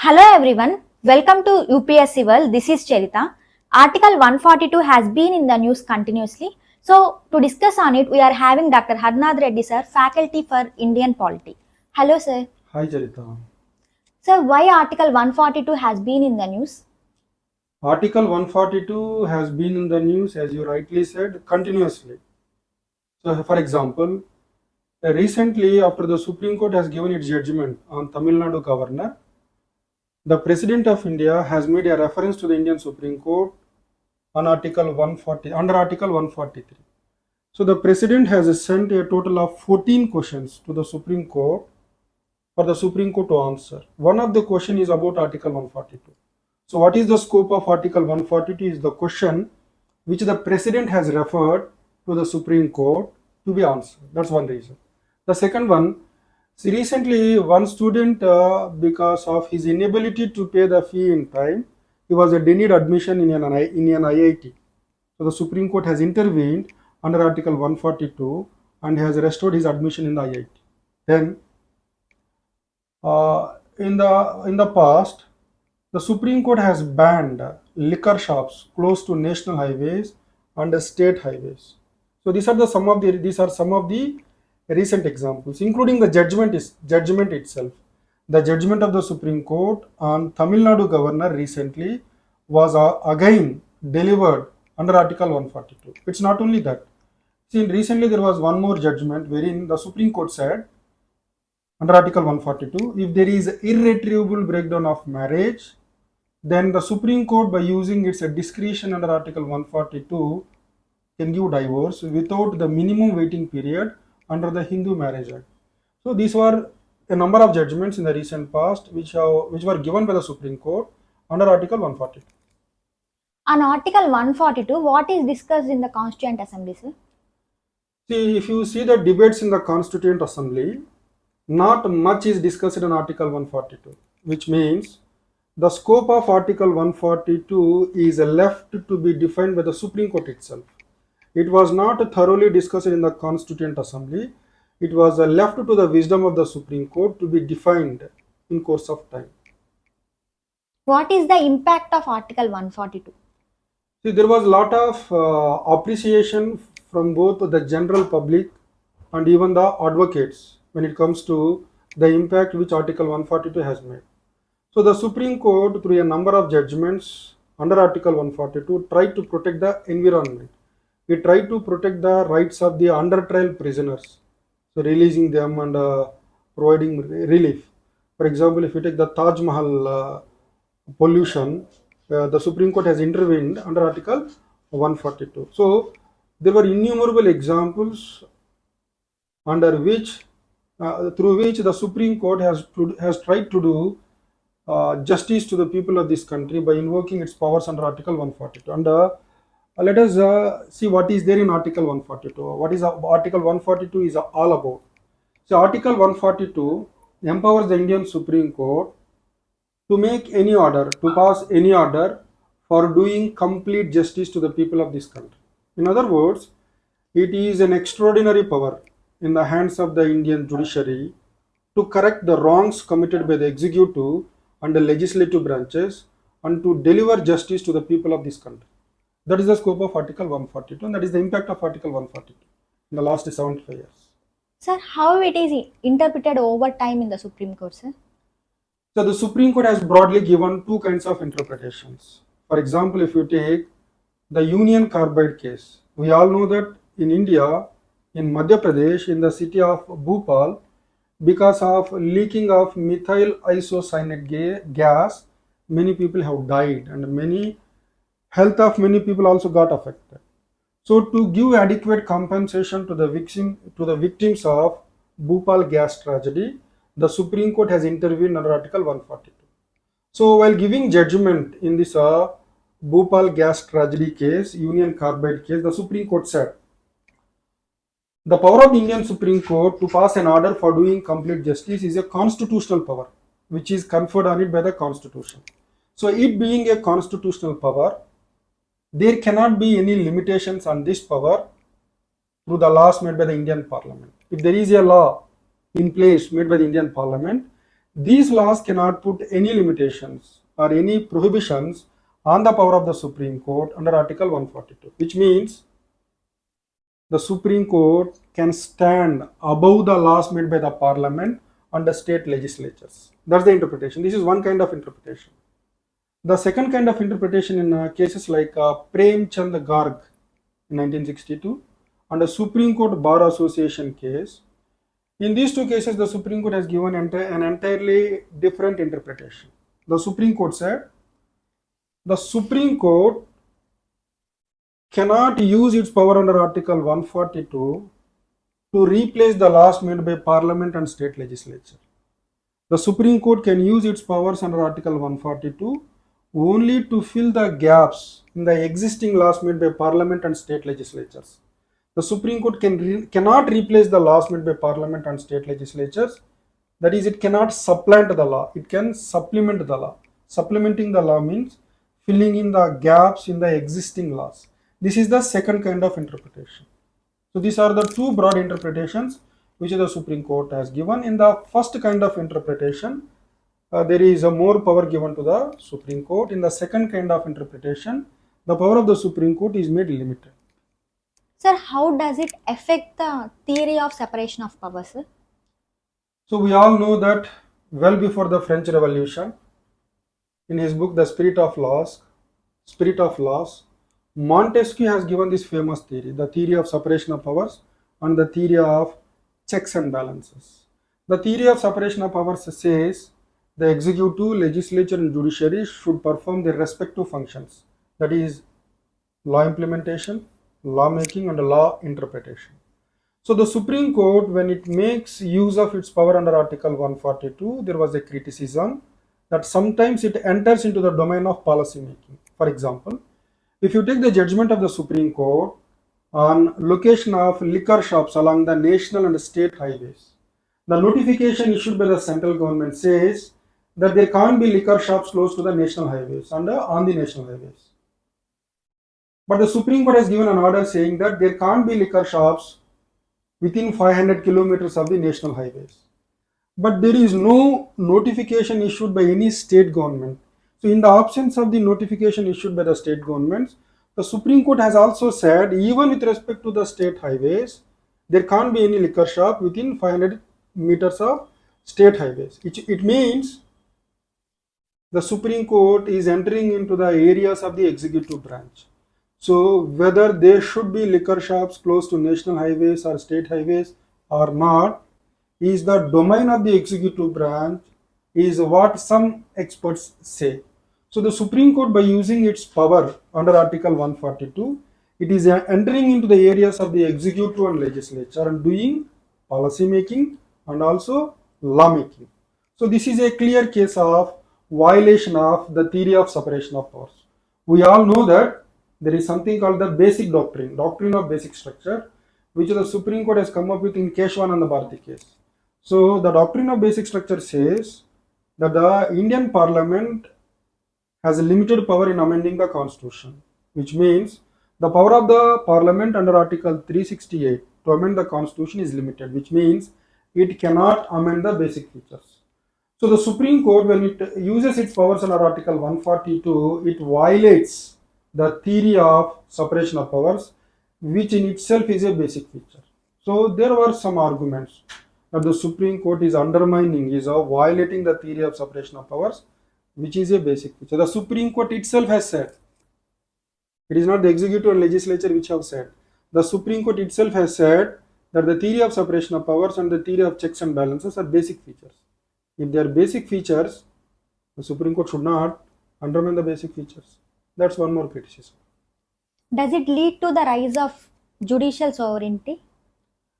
Hello everyone, welcome to UPSC World. This is Charita. Article 142 has been in the news continuously. So to discuss on it, we are having Dr. Harnath Reddy sir, faculty for Indian Polity. Hello sir. Hi Charita. Sir, why Article 142 has been in the news? Article 142 has been in the news, as you rightly said, continuously. So, for example, recently after the Supreme Court has given its judgment on Tamil Nadu governor, the President of India has made a reference to the Indian Supreme Court on Article 140, under Article 143. So, the President has sent a total of 14 questions to the Supreme Court for the Supreme Court to answer. One of the question is about Article 142. So what is the scope of Article 142 is the question which the President has referred to the Supreme Court to be answered. That's one reason. The second one, see, recently one student, because of his inability to pay the fee in time, he was denied admission in an IIT. So the Supreme Court has intervened under Article 142 and has restored his admission in the IIT. Then in the past, the Supreme Court has banned liquor shops close to national highways and state highways. So these are some of the recent examples, including the judgment itself. The judgment of the Supreme Court on Tamil Nadu governor recently was again delivered under Article 142. It's not only that. See, recently there was one more judgment wherein the Supreme Court said under Article 142, if there is irretrievable breakdown of marriage, then the Supreme Court, by using its discretion under Article 142, can give divorce without the minimum waiting period under the Hindu Marriage Act. So these were a number of judgments in the recent past which were given by the Supreme Court under Article 142. On Article 142, what is discussed in the Constituent Assembly, sir? See, if you see the debates in the Constituent Assembly, not much is discussed in Article 142, which means the scope of Article 142 is left to be defined by the Supreme Court itself. It was not thoroughly discussed in the Constituent Assembly. It was left to the wisdom of the Supreme Court to be defined in course of time. What is the impact of Article 142? See, there was a lot of appreciation from both the general public and even the advocates when it comes to the impact which Article 142 has made. So the Supreme Court, through a number of judgments under Article 142, tried to protect the environment. It tried to protect the rights of the under trial prisoners, so releasing them and providing relief. For example, if you take the Taj Mahal pollution, the Supreme Court has intervened under Article 142. So there were innumerable examples under which, through which the Supreme Court has tried to do justice to the people of this country by invoking its powers under Article 142. And let us see what is there in Article 142. What is Article 142 is all about. So Article 142 empowers the Indian Supreme Court to make any order, to pass any order for doing complete justice to the people of this country. In other words, it is an extraordinary power in the hands of the Indian judiciary to correct the wrongs committed by the executive and the legislative branches and to deliver justice to the people of this country. That is the scope of Article 142 and that is the impact of Article 142 in the last 75 years. Sir, how it is interpreted over time in the Supreme Court, sir? So the Supreme Court has broadly given two kinds of interpretations. For example, if you take the Union Carbide case, we all know that in India, in Madhya Pradesh, in the city of Bhopal, because of leaking of methyl isocyanate gas, many people have died and health of many people also got affected. So to give adequate compensation to the victims of Bhopal gas tragedy, the Supreme Court has intervened under Article 142. So while giving judgment in this Bhopal gas tragedy case, Union Carbide case, the Supreme Court said, the power of the Indian Supreme Court to pass an order for doing complete justice is a constitutional power, which is conferred on it by the Constitution. So it being a constitutional power, there cannot be any limitations on this power through the laws made by the Indian Parliament. If there is a law in place made by the Indian Parliament, these laws cannot put any limitations or any prohibitions on the power of the Supreme Court under Article 142, which means the Supreme Court can stand above the laws made by the Parliament and the state legislatures. That's the interpretation. This is one kind of interpretation. The second kind of interpretation in cases like Prem Chand Garg in 1962 and the Supreme Court Bar Association case. In these two cases, the Supreme Court has given an entirely different interpretation. The Supreme Court said the Supreme Court cannot use its power under Article 142 to replace the laws made by Parliament and state legislature. The Supreme Court can use its powers under Article 142 only to fill the gaps in the existing laws made by Parliament and state legislatures. The Supreme Court cannot replace the laws made by Parliament and state legislatures. That is, it cannot supplant the law. It can supplement the law. Supplementing the law means filling in the gaps in the existing laws. This is the second kind of interpretation. So these are the two broad interpretations which the Supreme Court has given. In the first kind of interpretation, there is a more power given to the Supreme Court. In the second kind of interpretation, the power of the Supreme Court is made limited. Sir, how does it affect the theory of separation of powers, sir? So we all know that well before the French Revolution, in his book The Spirit of Laws, Montesquieu has given this famous theory, the theory of separation of powers and the theory of checks and balances. The theory of separation of powers says the executive, legislature and judiciary should perform their respective functions, that is law implementation, law making and law interpretation. So the Supreme Court, when it makes use of its power under Article 142, there was a criticism that sometimes it enters into the domain of policy making. For example, if you take the judgment of the Supreme Court on location of liquor shops along the national and state highways, the notification issued by the central government says that there can't be liquor shops close to the national highways and on the national highways. But the Supreme Court has given an order saying that there can't be liquor shops within 500 kilometers of the national highways. But there is no notification issued by any state government. So in the absence of the notification issued by the state governments, the Supreme Court has also said even with respect to the state highways, there can't be any liquor shop within 500 meters of state highways. It means the Supreme Court is entering into the areas of the executive branch. So whether there should be liquor shops close to national highways or state highways or not is the domain of the executive branch, is what some experts say. So the Supreme Court, by using its power under Article 142, it is entering into the areas of the executive and legislature and doing policy making and also law making. So this is a clear case of violation of the theory of separation of powers. We all know that there is something called the basic doctrine of basic structure, which the Supreme Court has come up with in Keshwan and the Bharti case. So the doctrine of basic structure says that the Indian Parliament has a limited power in amending the Constitution, which means the power of the Parliament under Article 368 to amend the Constitution is limited, which means it cannot amend the basic features. So the Supreme Court, when it uses its powers under Article 142, it violates the theory of separation of powers, which in itself is a basic feature. So there were some arguments that the Supreme Court is undermining, is violating the theory of separation of powers, which is a basic feature. The Supreme Court itself has said, it is not the executive and legislature which have said, the Supreme Court itself has said that the theory of separation of powers and the theory of checks and balances are basic features. If they are basic features, the Supreme Court should not undermine the basic features. That's one more criticism. Does it lead to the rise of judicial sovereignty?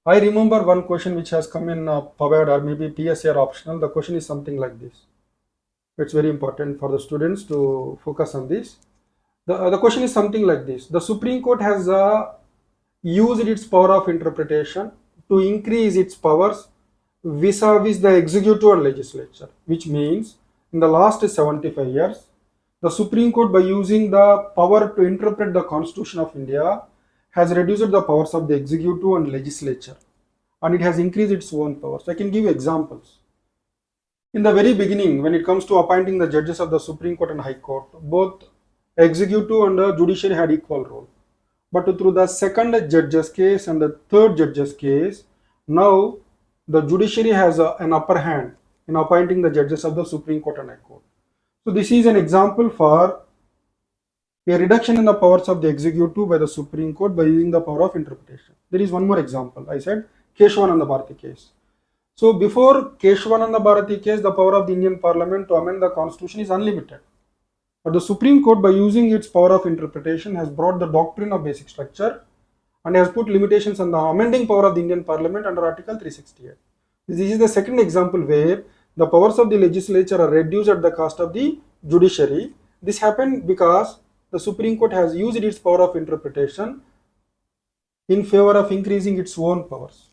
I remember one question which has come in PAVAD or maybe PSA optional. The question is something like this. It's very important for the students to focus on this. The question is something like this. The Supreme Court has used its power of interpretation to increase its powers vis-a-vis the executive and legislature, which means in the last 75 years, the Supreme Court, by using the power to interpret the Constitution of India, has reduced the powers of the executive and legislature, and it has increased its own powers. I can give examples. In the very beginning, when it comes to appointing the judges of the Supreme Court and High Court, both executive and the judiciary had equal role. But through the second judge's case and the third judge's case, now the judiciary has an upper hand in appointing the judges of the Supreme Court and High Court. So this is an example for a reduction in the powers of the executive by the Supreme Court by using the power of interpretation. There is one more example. I said Keshavananda Bharati case. So before Keshavananda Bharati case, the power of the Indian Parliament to amend the constitution is unlimited. But the Supreme Court, by using its power of interpretation, has brought the doctrine of basic structure and has put limitations on the amending power of the Indian Parliament under Article 368. This is the second example where the powers of the legislature are reduced at the cost of the judiciary. This happened because the Supreme Court has used its power of interpretation in favor of increasing its own powers.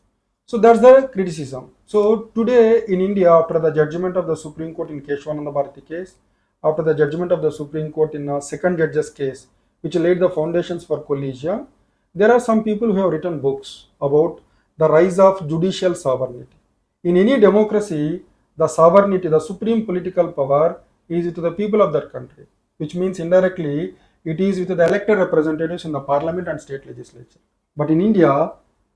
So that's the criticism. So today in India, after the judgment of the Supreme Court in Keshavananda Bharati case, after the judgment of the Supreme Court in a second judge's case, which laid the foundations for collegium, there are some people who have written books about the rise of judicial sovereignty. In any democracy, the sovereignty, the supreme political power is with the people of that country, which means indirectly it is with the elected representatives in the parliament and state legislature. But in India,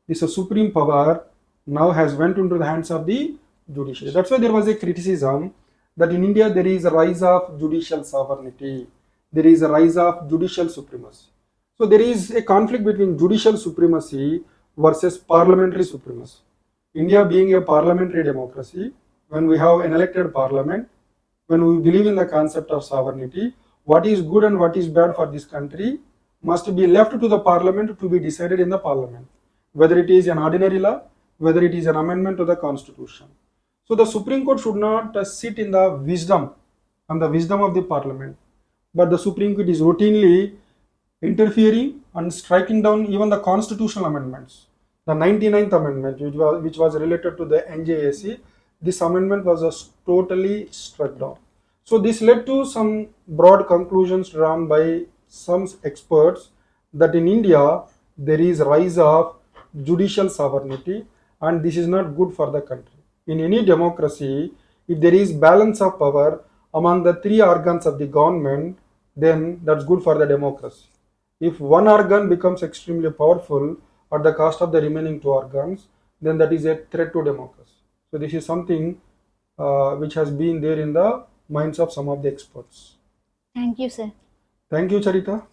this supreme power now has went into the hands of the judiciary. That's why there was a criticism that in India there is a rise of judicial sovereignty, there is a rise of judicial supremacy. So there is a conflict between judicial supremacy versus parliamentary supremacy. India being a parliamentary democracy, when we have an elected parliament, when we believe in the concept of sovereignty, what is good and what is bad for this country must be left to the parliament to be decided in the parliament, whether it is an ordinary law, whether it is an amendment to the constitution. So the Supreme Court should not sit in the wisdom and the wisdom of the parliament, but the Supreme Court is routinely interfering and striking down even the constitutional amendments. The 99th amendment, which was related to the NJAC, this amendment was totally struck down. So this led to some broad conclusions drawn by some experts that in India there is rise of judicial sovereignty and this is not good for the country. In any democracy, if there is balance of power among the three organs of the government, then that's good for the democracy. If one organ becomes extremely powerful at the cost of the remaining two organs, then that is a threat to democracy. So this is something which has been there in the minds of some of the experts. Thank you, sir. Thank you, Charita.